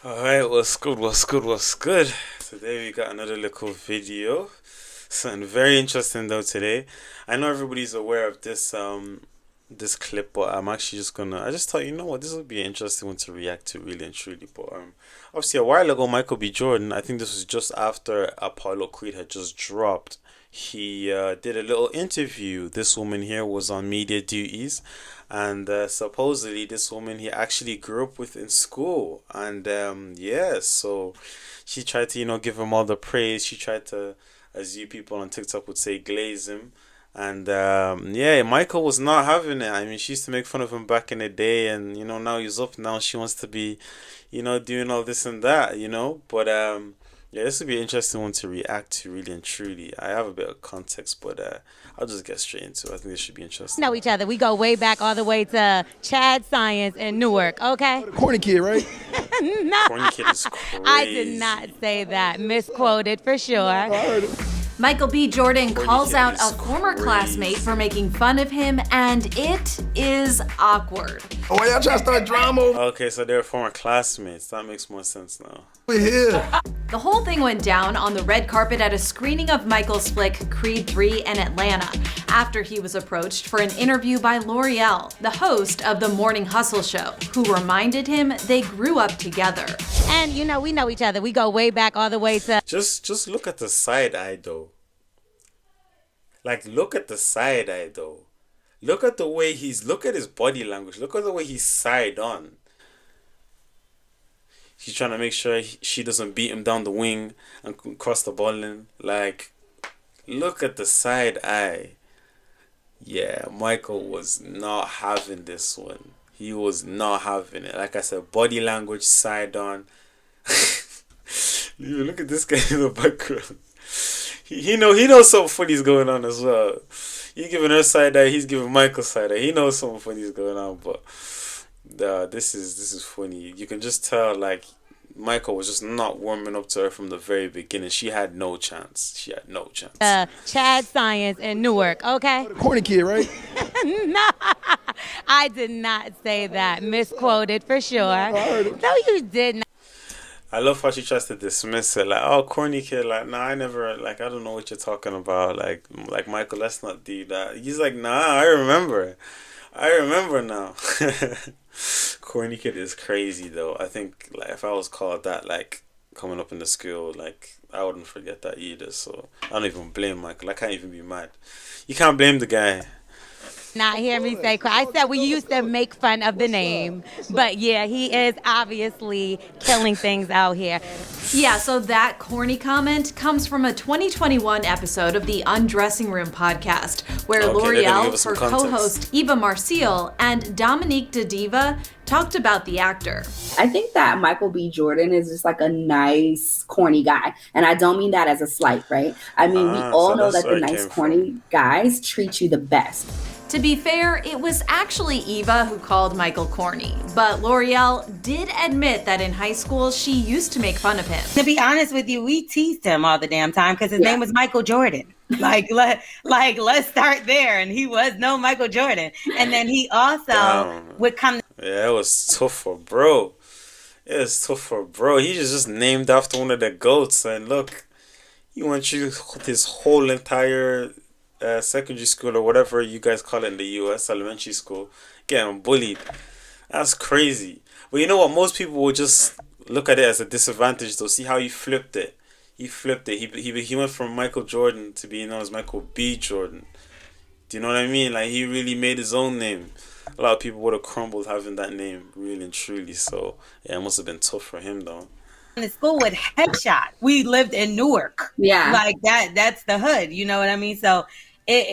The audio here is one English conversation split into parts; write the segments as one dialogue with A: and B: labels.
A: Alright, what's good, what's good, what's good? Today we got another little video. Something very interesting though today. I know everybody's aware of this clip, but I'm actually just gonna I just thought, you know what, this would be an interesting one to react to really and truly. But obviously a while ago Michael B. Jordan, I think this was just after Apollo Creed had just dropped. He did a little interview. This woman here was on media duties, and supposedly this woman he actually grew up with in school. And yeah, so she tried to, give him all the praise. She tried to, as you people on TikTok would say, glaze him. And yeah, Michael was not having it. I mean, she used to make fun of him back in the day, and now he's up. Now she wants to be, doing all this and that. But yeah, this would be an interesting one to react to, really and truly. I have a bit of context, but I'll just get straight into it. I think this should be interesting.
B: Know each other. We go way back all the way to Chad Science in Newark, okay?
C: Corny kid, right?
B: No,
A: Corny kid is crazy.
B: I did not say that. Misquoted for sure.
C: I heard it.
D: Michael B. Jordan
A: Corny
D: calls
A: kid
D: out
A: is
D: a former
A: crazy.
D: classmate for making fun of him, and it is awkward.
C: Oh, why y'all trying to start drama over
A: Okay, so they're former classmates. That makes more sense now.
C: here?
D: The whole thing went down on the red carpet at a screening of Michael's flick Creed 3 in Atlanta, after he was approached for an interview by L'Oreal, the host of the Morning Hustle show, who reminded him they grew up together.
B: And we know each other. We go way back all the way to
A: Just look at the side eye though. Like, look at the side eye though. Look at the way look at his body language. Look at the way he's side on. He's trying to make sure she doesn't beat him down the wing and cross the ball in. Like, look at the side eye. Yeah, Michael was not having this one. He was not having it. Like I said, body language side on. Look at this guy in the background. He knows something funny's going on as well. He's giving her side eye. He's giving Michael side eye. He knows something funny's going on, but this is funny. You can just tell, like, Michael was just not warming up to her from the very beginning. She had no chance.
B: Chad Science in Newark, okay?
C: Corny kid, right?
B: No, I did not say that. Misquoted for sure.
C: I heard it.
B: No, you did not.
A: I love how she tries to dismiss it, like, oh, corny kid, like, nah, I never, like, I don't know what you're talking about, like Michael, let's not do that. He's like, nah, I remember now. Corny kid is crazy though. I think, like, if I was called that, like, coming up in the school, like, I wouldn't forget that either. So I don't even blame Michael. I can't even be mad. You can't blame the guy.
B: Not hear me say. I said we used to make fun of the name, but yeah, he is obviously killing things out here.
D: Yeah, so that corny comment comes from a 2021 episode of the Undressing Room podcast, where
A: Okay, they're gonna give
D: L'Oreal,
A: us
D: her
A: some context.
D: co-host Eva Marcille, and Dominique Diva talked about the actor.
E: I think that Michael B. Jordan is just like a nice, corny guy. And I don't mean that as a slight, right? I mean, we all
A: so
E: know
A: that's
E: that
A: where
E: the
A: it
E: nice,
A: came
E: corny guys treat you the best.
D: To be fair, it was actually Eva who called Michael corny, but L'Oreal did admit that in high school she used to make fun of him.
F: To be honest with you, we teased him all the damn time because his name was Michael Jordan. Let's start there. And he was no Michael Jordan. And then he also
A: Damn.
F: would come.
A: Yeah, it was tough for bro. He just named after one of the goats, and look, he went through his whole entire secondary school, or whatever you guys call it in the US, elementary school, getting bullied. That's crazy. But you know what? Most people will just look at it as a disadvantage, though. See how he flipped it. He went from Michael Jordan to being known as Michael B. Jordan. Do you know what I mean? Like, he really made his own name. A lot of people would have crumbled having that name, really and truly. So yeah, it must have been tough for him though.
F: In the school with headshot. We lived in Newark.
E: Yeah.
F: Like that's the hood. You know what I mean? So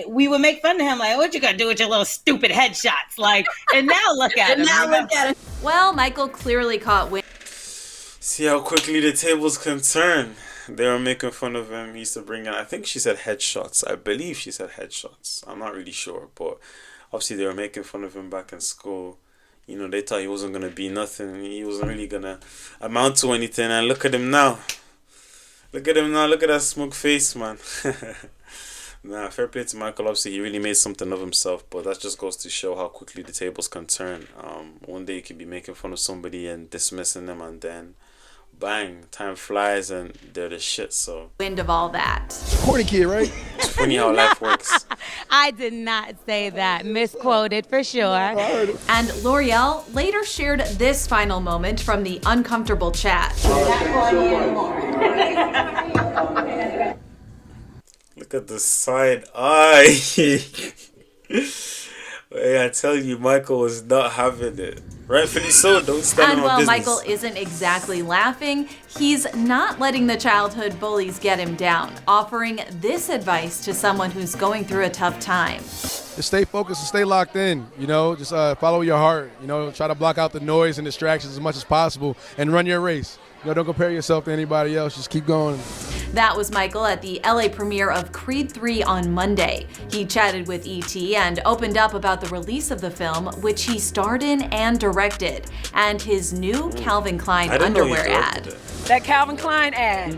F: we would make fun of him, like, what you gonna do with your little stupid headshots? Like, and now look at him.
D: Well, Michael clearly caught wind
A: See how quickly the tables can turn. They were making fun of him. He used to bring in, I think she said headshots. I believe she said headshots. I'm not really sure, but obviously they were making fun of him back in school. They thought he wasn't going to be nothing. He wasn't really going to amount to anything. And look at him now. Look at that smug face, man. Nah, fair play to Michael. Obviously, he really made something of himself. But that just goes to show how quickly the tables can turn. One day you can be making fun of somebody and dismissing them. And then bang, time flies and they're the shit. So
D: Wind of all that.
C: Corny kid, right?
A: it's funny how life works.
B: I did not say that. Misquoted for sure.
D: And L'Oreal later shared this final moment from the uncomfortable chat.
A: Look at the side eye. Hey, I tell you, Michael was not having it. Rightfully so, don't stand
D: And
A: on
D: while
A: business.
D: Michael isn't exactly laughing, he's not letting the childhood bullies get him down, offering this advice to someone who's going through a tough time.
C: Just stay focused and stay locked in. You know, just follow your heart. You know, try to block out the noise and distractions as much as possible and run your race. You know, don't compare yourself to anybody else. Just keep going.
D: That was Michael at the LA premiere of Creed 3 on Monday. He chatted with ET and opened up about the release of the film, which he starred in and directed, and his new Calvin Klein
A: I didn't know he
D: underwear
A: directed
D: ad.
A: it.
G: That Calvin Klein ad.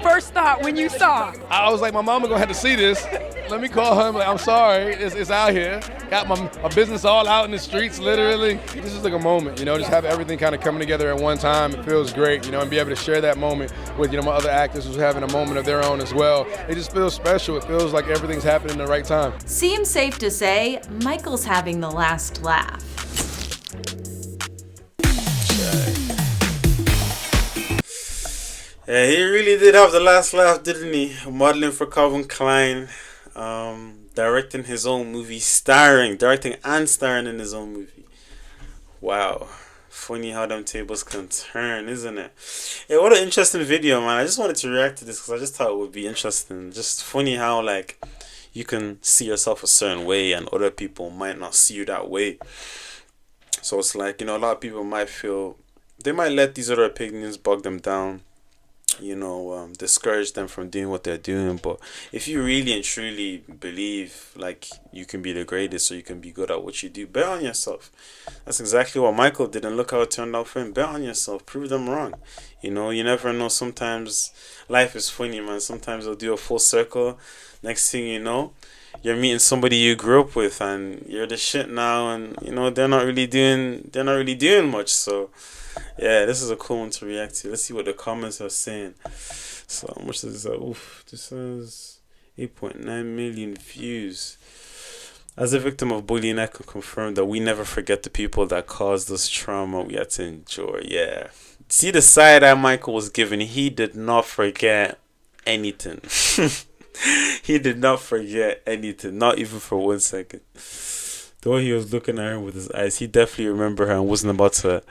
G: First thought when you saw it.
C: I was like, my mama gonna have to see this. Let me call her. I'm like, I'm sorry, it's out here. Got my business all out in the streets, literally. This is like a moment, you know, just have everything kind of coming together at one time. It feels great, you know, and be able to share that moment with, you know, my other actors who's having a moment of their own as well. It just feels special. It feels like everything's happening at the right time.
D: Seems safe to say Michael's having the last laugh.
A: Yeah, he really did have the last laugh, didn't he? Modeling for Calvin Klein, directing his own movie, directing and starring in his own movie. Wow. Funny how them tables can turn, isn't it? Yeah, what an interesting video, man. I just wanted to react to this because I just thought it would be interesting. Just funny how, like, you can see yourself a certain way and other people might not see you that way. So it's like, you know, a lot of people might feel, they might let these other opinions bog them down, you know, discourage them from doing what they're doing. But if you really and truly believe like you can be the greatest or you can be good at what you do, bet on yourself. That's exactly what Michael did, and look how it turned out for him. Bet on yourself, prove them wrong. You know, you never know. Sometimes life is funny, man. Sometimes it'll do a full circle. Next thing you know, you're meeting somebody you grew up with and you're the shit now, and you know they're not really doing much. So yeah, this is a cool one to react to. Let's see what the comments are saying. So how much is that? Oof, this has 8.9 million views. As a victim of bullying, I can confirm that we never forget the people that caused us trauma we had to endure. Yeah. See the side eye Michael was giving. He did not forget anything. He did not forget anything. Not even for 1 second. The way he was looking at her with his eyes, he definitely remembered her and wasn't about to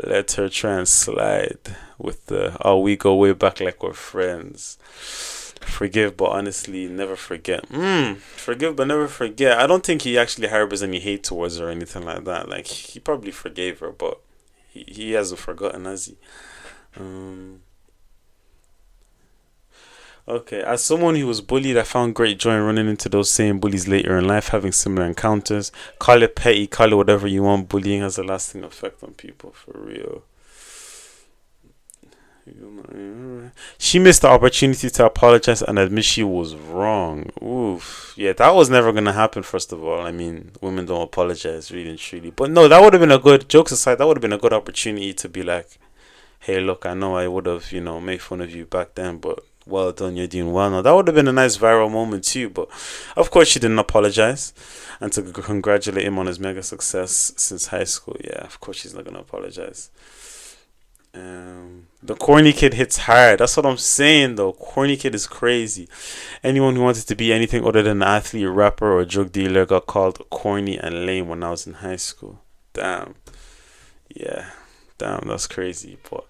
A: let her try and slide with the, oh, we go way back like we're friends. Forgive but honestly never forget. Forgive but never forget. I don't think he actually harbors any hate towards her or anything like that. Like, he probably forgave her, but he hasn't forgotten, has he? Okay, as someone who was bullied, I found great joy in running into those same bullies later in life, having similar encounters. Call it petty, call it whatever you want. Bullying has a lasting effect on people, for real. She missed the opportunity to apologize and admit she was wrong. Oof. Yeah, that was never going to happen, first of all. I mean, women don't apologize, really and truly. But no, that would have been a good, jokes aside, that would have been a good opportunity to be like, hey, look, I know I would have, you know, made fun of you back then, but well done, you're doing well now. That would have been a nice viral moment too, but of course she didn't apologize. And to congratulate him on his mega success since high school, yeah, of course she's not going to apologize. The corny kid hits hard. That's what I'm saying though. Corny kid is crazy. Anyone who wanted to be anything other than an athlete, rapper, or drug dealer got called corny and lame when I was in high school. Damn. Yeah. Damn, that's crazy. But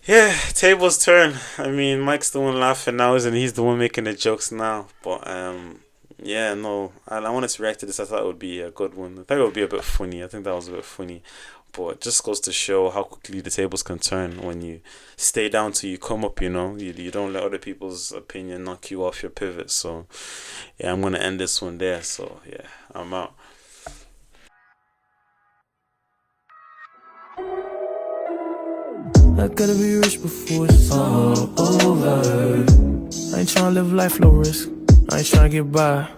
A: yeah, tables turn. I mean, Mike's the one laughing now, isn't he? He's the one making the jokes now. But yeah, no, I wanted to react to this. I thought it would be a good one. I think it would be a bit funny. I think that was a bit funny. But it just goes to show how quickly the tables can turn when you stay down till you come up, you know. You don't let other people's opinion knock you off your pivot. So, yeah, I'm going to end this one there. So, yeah, I'm out.
H: I gotta be rich before it's all over. I ain't tryna live life low risk. I ain't tryna get by.